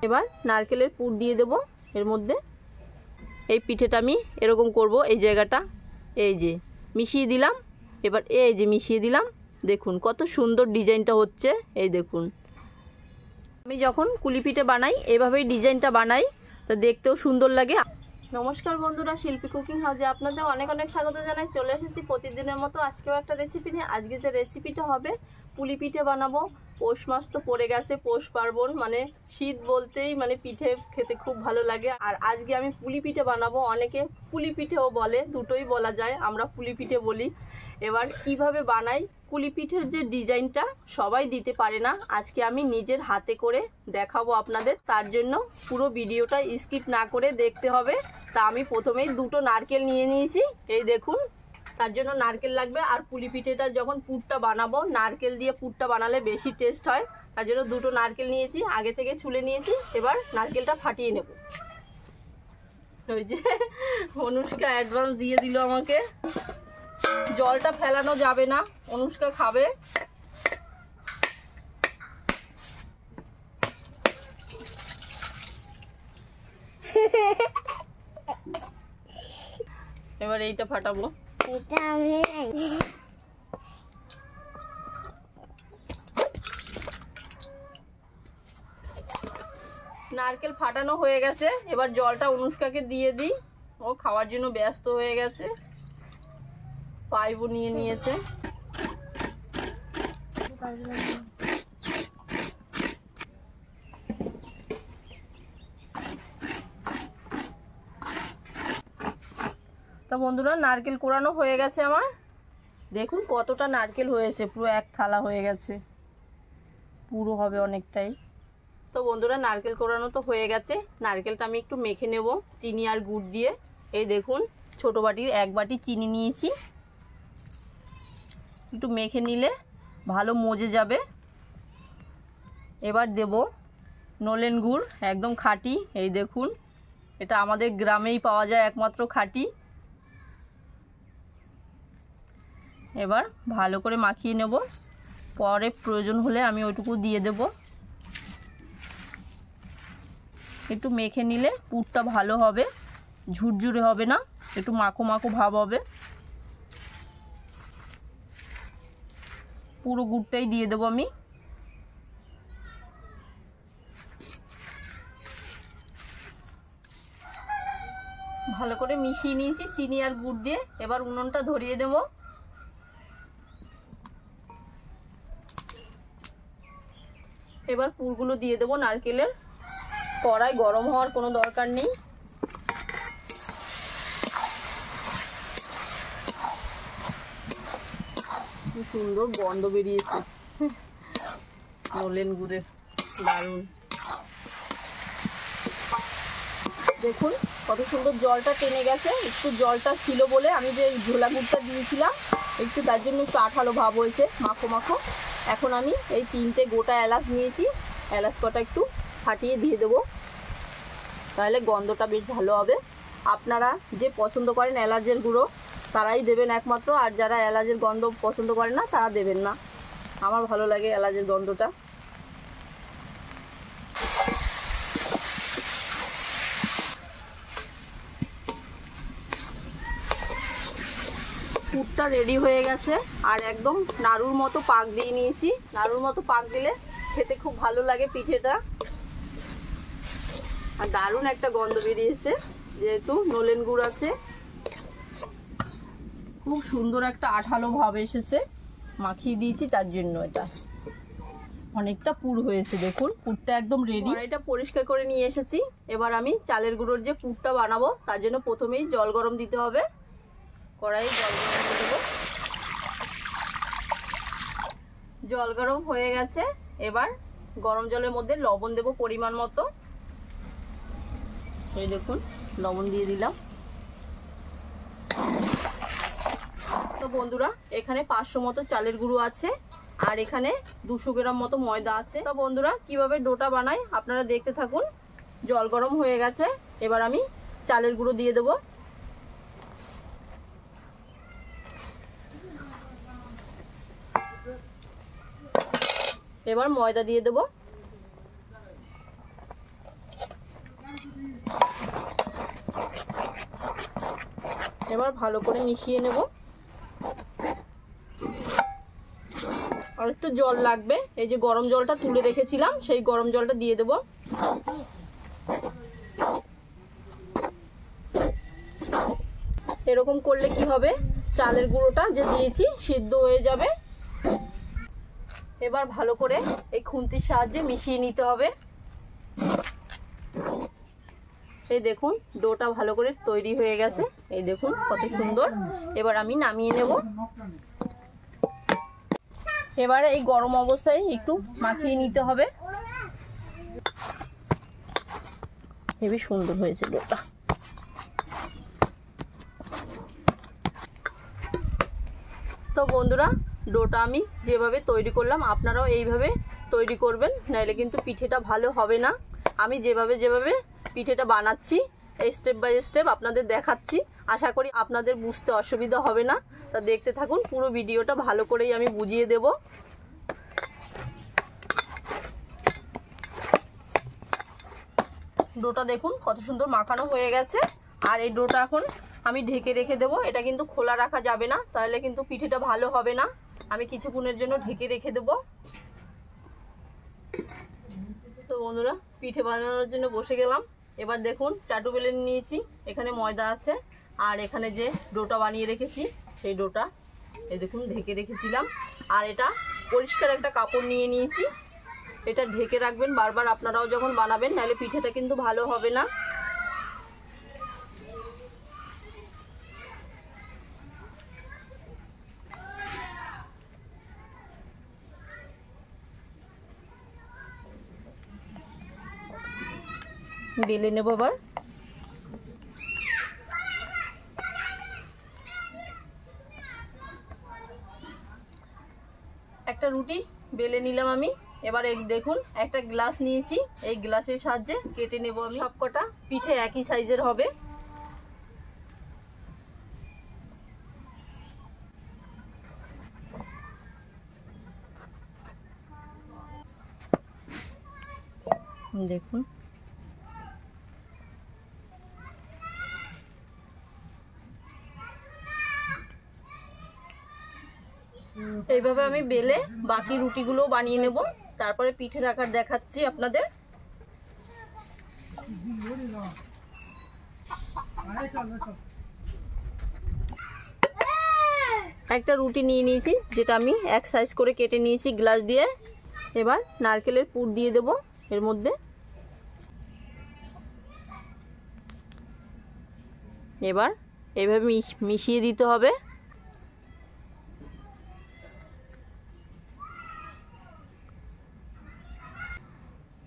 এবার নারকেলের পুর দিয়ে দেব এর মধ্যে। এই পিঠেটা আমি এরকম করব, এই জায়গাটা এই যে মিশিয়ে দিলাম। এবার এই যে মিশিয়ে দিলাম, দেখুন কত সুন্দর ডিজাইনটা হচ্ছে। এই দেখুন, আমি যখন কুলি পিঠে বানাই এভাবেই ডিজাইনটা বানাই, তো দেখতেও সুন্দর লাগে। নমস্কার বন্ধুরা, শিল্পী কুকিং হাউসে আপনাদের অনেক অনেক স্বাগত জানাই। চলে এসেছি প্রতিদিনের মতো আজকেও একটা রেসিপি নিয়ে। আজকে যে রেসিপিটা হবে পুলি পিঠে বানাবো। পৌষ মাস তো পড়ে গেছে, পৌষ পার্বণ মানে শীত বলতেই মানে পিঠে খেতে খুব ভালো লাগে। আর আজকে আমি পুলি পিঠে বানাবো। অনেকে পুলি পিঠেও বলে, দুটোই বলা যায়, আমরা পুলি পিঠে বলি। এবার কিভাবে বানাই, কুলি পিঠের যে ডিজাইনটা সবাই দিতে পারে না, আজকে আমি নিজের হাতে করে দেখাবো আপনাদের। তার জন্য পুরো ভিডিওটা স্কিপ না করে দেখতে হবে। তা আমি প্রথমেই দুটো নারকেল নিয়ে নিয়েছি, এই দেখুন। তার জন্য নারকেল লাগবে। আর পুলি পিঠেটা যখন পুরটা বানাবো, নারকেল দিয়ে পুরটা বানালে বেশি টেস্ট হয়। তার জন্য দুটো নারকেল নিয়েছি, আগে থেকে ছুলে নিয়েছি। এবার নারকেলটা ফাটিয়ে নেব। ওই যে অনুষ্কা অ্যাডভান্স দিয়ে দিল আমাকে। জলটা ফেলানো যাবে না, অনুষ্কা খাবে। এবার এইটা ফাটাবো। নারকেল ফাটানো হয়ে গেছে, এবার জলটা অনুষ্কাকে দিয়ে দিই। ও খাওয়ার জন্য ব্যস্ত হয়ে গেছে, পাইপও নিয়ে নিয়েছে। তা বন্ধুরা, নারকেল কোড়ানো হয়ে গেছে আমার। দেখুন কতটা নারকেল হয়েছে, পুরো এক থালা হয়ে গেছে, পুরো হবে অনেকটাই। তো বন্ধুরা, নারকেল কোড়ানো তো হয়ে গেছে। নারকেলটা আমি একটু মেখে নেব চিনি আর গুড় দিয়ে। এই দেখুন, ছোট বাটির 1 বাটি চিনি নিয়েছি। একটু মেখে নিলে ভালো মজে যাবে। এবার দেব নলেন গুড়, একদম খাঁটি। এই দেখুন, এটা আমাদের গ্রামেই পাওয়া যায়, একমাত্র খাঁটি। এবার ভালো করে মাখিয়ে নেব, পরে প্রয়োজন হলে আমি ওইটুকু দিয়ে দেব। একটু মেখে নিলে পুরটা ভালো হবে, ঝুরঝুরে হবে না, একটু মাখো মাখো ভাব হবে। পুরো গুড়টাই দিয়ে দেবো আমি। ভালো করে মিশিয়ে নিয়েছি চিনি আর গুড় দিয়ে। এবার উনুনটা ধরিয়ে দেব। এবার পুরগুলো দিয়ে দেবো নারকেলের। কড়াই গরম হওয়ার কোনো দরকার নেই। খুব সুন্দর গন্ধ বেরিয়েছে নলেন গুড়ের, দারুণ। দেখুন কত সুন্দর জলটা টেনে গেছে। একটু জলটা ছিল বলে আমি যে ঝোলা গুড়টা দিয়েছিলাম, একটু তার জন্য একটু আঠালো ভাব হয়েছে, মাখো মাখো। এখন আমি এই 3টে গোটা এলাচ নিয়েছি, এলাচ কটা একটু ফাটিয়ে দিয়ে দেবো, তাহলে গন্ধটা বেশ ভালো হবে। আপনারা যে পছন্দ করেন এলাচের গুঁড়ো তারাই দেবেন একমাত্র, আর যারা এলাচের গন্ধ পছন্দ করেন না তারা দেবেন না। আমার ভালো লাগে এলাচের গন্ধটা। পুরটা রেডি হয়ে গেছে, আর একদম নাড়ুর মতো পাক দিয়ে নিয়েছি। নাড়ুর মতো পাক দিলে খেতে খুব ভালো লাগে পিঠেটা, আর দারুণ একটা গন্ধ বেরিয়েছে। যেহেতু নলেন গুড় আছে, খুব সুন্দর একটা আঠালো ভাব এসেছে, মাখিয়ে দিয়েছি তার জন্য। এটা অনেকটা পুর হয়েছে, দেখুন পুরটা একদম রেডি। এটা পরিষ্কার করে নিয়ে এসেছি। এবার আমি চালের গুঁড়োর যে পুরটা বানাবো তার জন্য প্রথমেই জল গরম দিতে হবে। কড়াইয়ে জল গরম দিয়ে দেবো। জল গরম হয়ে গেছে, এবার গরম জলের মধ্যে লবণ দেব পরিমাণ মতো। এই দেখুন লবণ দিয়ে দিলাম। তো বন্ধুরা, এখানে 500 মতো চালের গুঁড়ো আছে, আর এখানে 200 গ্রাম মতো ময়দা আছে। তো বন্ধুরা, কিভাবে ডোটা বানাই আপনারা দেখতে থাকুন। জল গরম হয়ে গেছে, এবার আমি চালের গুঁড়ো দিয়ে দেবো। এবার ময়দা দিয়ে দেবো। এবার ভালো করে মিশিয়ে নেব। আর একটু জল লাগবে, এই যে গরম জলটা তুলে রেখেছিলাম সেই গরম জলটা দিয়ে দেব। এরকম করলে কি হবে, চালের গুঁড়োটা যে দিয়েছি সিদ্ধ হয়ে যাবে। এবার ভালো করে এই খুন্তির সাহায্যে মিশিয়ে নিতে হবে। এই দেখুন ডোটা ভালো করে তৈরি হয়ে গেছে, এই দেখুন কত সুন্দর। এবার আমি নামিয়ে নেব। এবারে এই গরম অবস্থায় একটু মাখিয়ে নিতে হবে। হেবি সুন্দর হয়েছে ডোটা। তো বন্ধুরা, ডোটা আমি যেভাবে তৈরি করলাম আপনারাও এইভাবে তৈরি করবেন, নাইলে কিন্তু পিঠেটা ভালো হবে না। আমি যেভাবে পিঠেটা বানাচ্ছি এই স্টেপ বাই স্টেপ আপনাদের দেখাচ্ছি, আশা করি আপনাদের বুঝতে অসুবিধা হবে না। তা দেখতে থাকুন, পুরো ভিডিওটা ভালো করেই আমি বুঝিয়ে দেব। ডোটা দেখুন কত সুন্দর মাখানো হয়ে গেছে। আর এই ডোটা এখন আমি ঢেকে রেখে দেবো। এটা কিন্তু খোলা রাখা যাবে না, তাহলে কিন্তু পিঠেটা ভালো হবে না। আমি কিছুক্ষণের জন্য ঢেকে রেখে দেবো। তো বন্ধুরা, পিঠে বানানোর জন্য বসে গেলাম। এবার দেখুন চাটু বেলে নিয়েছি, এখানে ময়দা আছে, আর এখানে যে ডোটা বানিয়ে রেখেছি সেই ডোটা এই দেখুন ঢেকে রেখেছিলাম। আর এটা পরিষ্কার একটা কাপড় নিয়ে নিয়েছি, এটা ঢেকে রাখবেন বারবার আপনারাও যখন বানাবেন, নাহলে পিঠেটা কিন্তু ভালো হবে না। বেলে নেব আবার। একটা রুটি বেলে নিলাম আমি। এবার এই দেখুন একটা গ্লাস নিয়েছি, এই গ্লাসের সাহায্যে কেটে নেব আমি। সবকটা পিঠে একই সাইজের হবে। দেখুন এইভাবে আমি বেলে বাকি রুটিগুলো বানিয়ে নেব, তারপরে পিঠের আকার দেখাচ্ছি আপনাদের। একটা রুটি নিয়ে নিয়েছি, যেটা আমি এক সাইজ করে কেটে নিয়েছি গ্লাস দিয়ে। এবার নারকেলের পুর দিয়ে দেব এর মধ্যে। এবার এইভাবে মিশিয়ে দিতে হবে।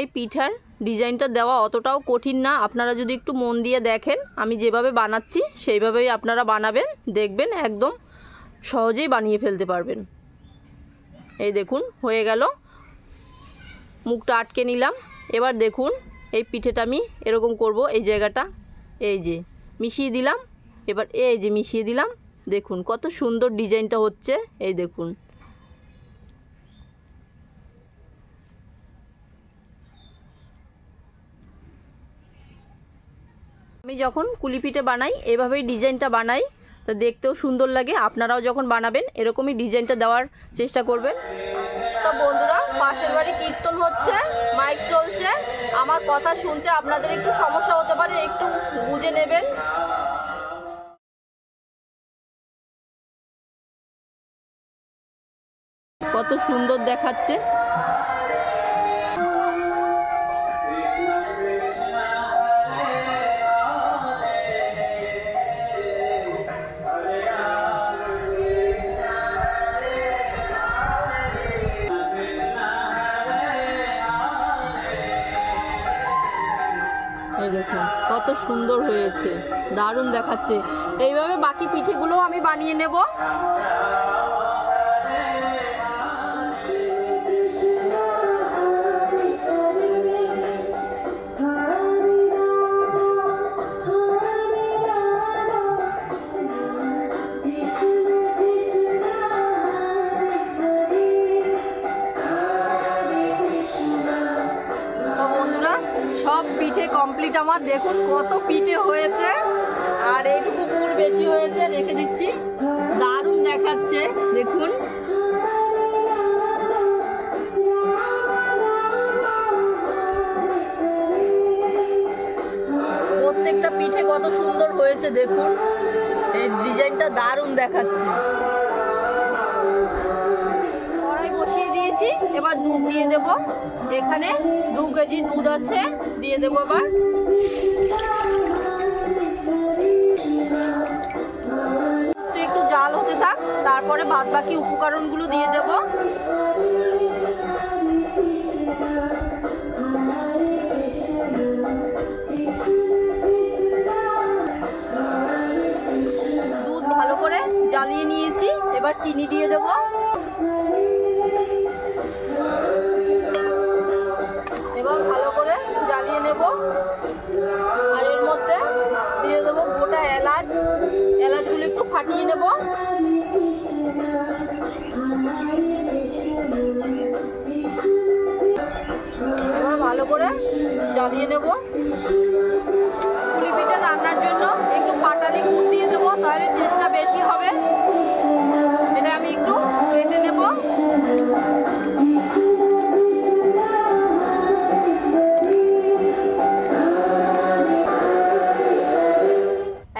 এই পিঠার ডিজাইনটা দেওয়া অতটাও কঠিন না, আপনারা যদি একটু মন দিয়ে দেখেন, আমি যেভাবে বানাচ্ছি সেইভাবেই আপনারা বানাবেন, দেখবেন একদম সহজেই বানিয়ে ফেলতে পারবেন। এই দেখুন হয়ে গেল, মুখটা আটকে নিলাম। এবার দেখুন এই পিঠেটা আমি এরকম করব, এই জায়গাটা এই যে মিশিয়ে দিলাম। এবার এই যে মিশিয়ে দিলাম, দেখুন কত সুন্দর ডিজাইনটা হচ্ছে। এই দেখুন আমি যখন কুলি পিঠে বানাই এভাবেই ডিজাইনটা বানাই, তো দেখতেও সুন্দর লাগে। আপনারাও যখন বানাবেন এরকমই ডিজাইনটা দেওয়ার চেষ্টা করবেন। তো বন্ধুরা, পাশের বাড়ি কীর্তন হচ্ছে, মাইক চলছে, আমার কথা শুনতে আপনাদের একটু সমস্যা হতে পারে, একটু বুঝে নেবেন। কত সুন্দর দেখাচ্ছে। এই দেখুন কত সুন্দর হয়েছে, দারুণ দেখাচ্ছে। এইভাবে বাকি পিঠেগুলো আমি বানিয়ে নেব। সব পিঠে কমপ্লিট আমার, দেখুন কত পিঠে হয়েছে। আর এইটুকু পুর বেশি হয়েছে, রেখে দিচ্ছি। দারুণ দেখাচ্ছে দেখুন। প্রত্যেকটা পিঠে কত সুন্দর হয়েছে দেখুন, এই ডিজাইনটা দারুণ দেখাচ্ছে। কড়াই বসিয়ে দিয়েছি, এবার দুধ দিয়ে দেব। এখানে 2 কেজি দুধ আছে, দিয়ে দেবো। এবার একটু জাল হতে থাক, তারপরে বাদ বাকি উপকরণগুলো দিয়ে দেব। দুধ ভালো করে জ্বালিয়ে নিয়েছি, এবার চিনি দিয়ে দেব। এবার ভালো করে জ্বালিয়ে নেব। আর এর মধ্যে দিয়ে দেব গোটা এলাচ। এলাচগুলো একটু ফাটিয়ে নেব। এবার ভালো করে জ্বালিয়ে নেব। পুলি পিঠা রান্নার জন্য একটু পাটালি গুড় দিয়ে দেবো, তাহলে টেস্টটা বেশি হবে। এটা আমি একটু কেটে নেব।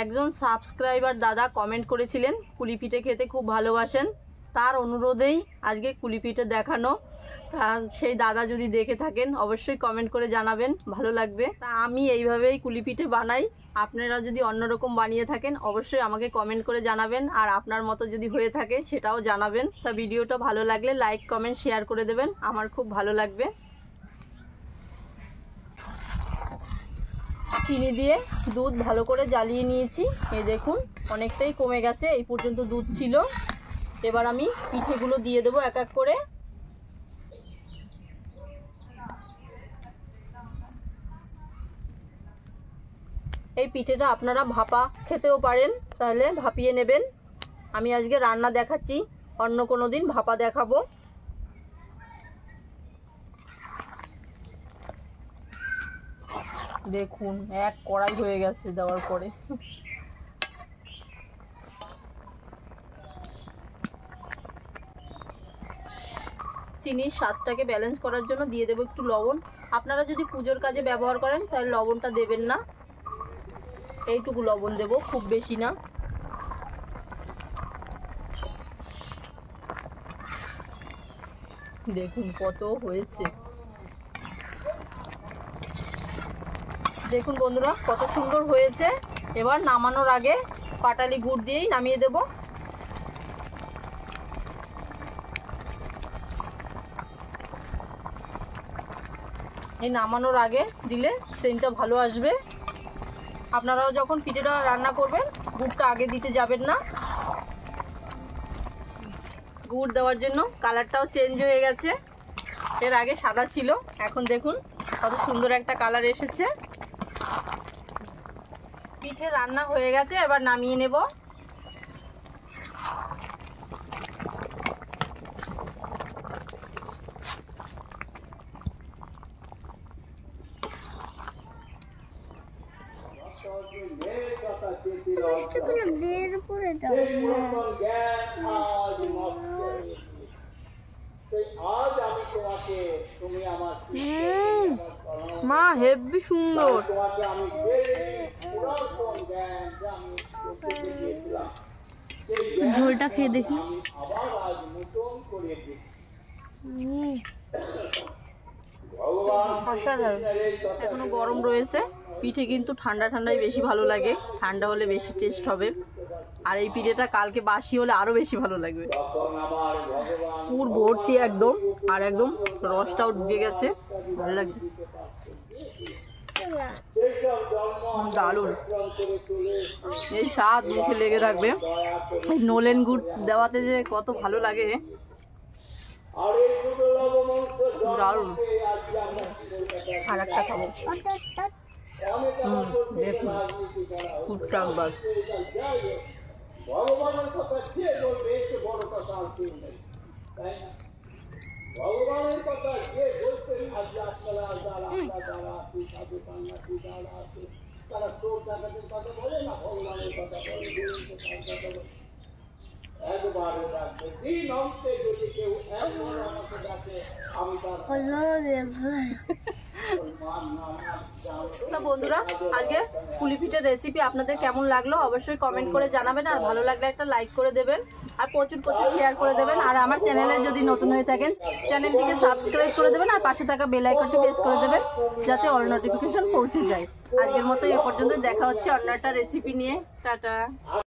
একজন সাবস্ক্রাইবার দাদা কমেন্ট করেছিলেন কুলি পিঠে খেতে খুব ভালোবাসেন, তার অনুরোধেই আজকে কুলি পিঠে দেখানো। তা সেই দাদা যদি দেখে থাকেন অবশ্যই কমেন্ট করে জানাবেন, ভালো লাগবে। তা আমি এইভাবেই কুলি পিঠে বানাই, আপনারা যদি অন্যরকম বানিয়ে থাকেন অবশ্যই আমাকে কমেন্ট করে জানাবেন, আর আপনার মতো যদি হয়ে থাকে সেটাও জানাবেন। তা ভিডিওটা ভালো লাগলে লাইক কমেন্ট শেয়ার করে দেবেন, আমার খুব ভালো লাগবে। চিনি দিয়ে দুধ ভালো করে জ্বালিয়ে নিয়েছি, এই দেখুন অনেকটাই কমে গেছে, এই পর্যন্ত দুধ ছিল। এবার আমি পিঠেগুলো দিয়ে দেবো এক এক করে। এই পিঠেটা আপনারা ভাপা খেতেও পারেন, তাহলে ভাপিয়ে নেবেন। আমি আজকে রান্না দেখাচ্ছি, অন্য কোনো দিন ভাপা দেখাবো। দেখুন এক কড়াই হয়ে গেছে দেওয়ার পরে। চিনির স্বাদটাকে ব্যালেন্স করার জন্য দিয়ে দেবো একটু লবণ। আপনারা যদি পুজোর কাজে ব্যবহার করেন তাহলে লবণটা দেবেন না, এইটুকু লবণ দেব, খুব বেশি না। দেখুন কত হয়েছে, দেখুন বন্ধুরা কত সুন্দর হয়েছে। এবার নামানোর আগে পাটালি গুড় দিয়েই নামিয়ে দেব। এই নামানোর আগে দিলে সেন্টটা ভালো আসবে। আপনারাও যখন পিঠেটা রান্না করবেন গুড়টা আগে দিতে যাবেন না। গুড় দেওয়ার জন্য কালারটাও চেঞ্জ হয়ে গেছে, এর আগে সাদা ছিল, এখন দেখুন কত সুন্দর একটা কালার এসেছে। পিঠে রান্না হয়ে গেছে, এবার নামিয়ে নেব। মা হেভি সুন্দর। ঝোলটা খেয়ে দেখি। এখনো গরম রয়েছে, পিঠে কিন্তু ঠান্ডা ঠান্ডাই বেশি ভালো লাগে, ঠান্ডা হলে বেশি টেস্ট হবে। আর এই পিঠেটা কালকে বাসি হলে আরো বেশি ভালো লাগবে। পুর ভর্তি একদম, আর একদম রসটাও ঢুকে গেছে, ভালো লাগছে, দারুণ। এই স্বাদ মুখে লেগে থাকবে। এই নলেন গুড় দেওয়াতে যে কত ভালো লাগে, দারুণ। আর একটা খাবো, দেখুন পুরটা একবার। ভগবানের কথা কে বলবে, এত বড় কথা আর কেউ নেই, তাই না? ভগবানের কথা কে বলতেন? আজ আপনারা যারা সাধু বাংলাদেশি যারা আছে তো বন্ধুরা, আজকে পুলি পিঠের রেসিপি আপনাদের কেমন লাগলো অবশ্যই কমেন্ট করে জানাবেন, আর ভালো লাগলে একটা লাইক করে দেবেন, আর প্রচুর শেয়ার করে দেবেন, আর আমার চ্যানেলে যদি নতুন হয়ে থাকেন চ্যানেলটিকে সাবস্ক্রাইব করে দেবেন, আর পাশে থাকা বেল আইকনটি প্রেস করে দেবেন যাতে অল নোটিফিকেশন পৌঁছে যায়। আজকের মতো এ পর্যন্ত, দেখা হচ্ছে অন্য একটা রেসিপি নিয়ে। টাটা।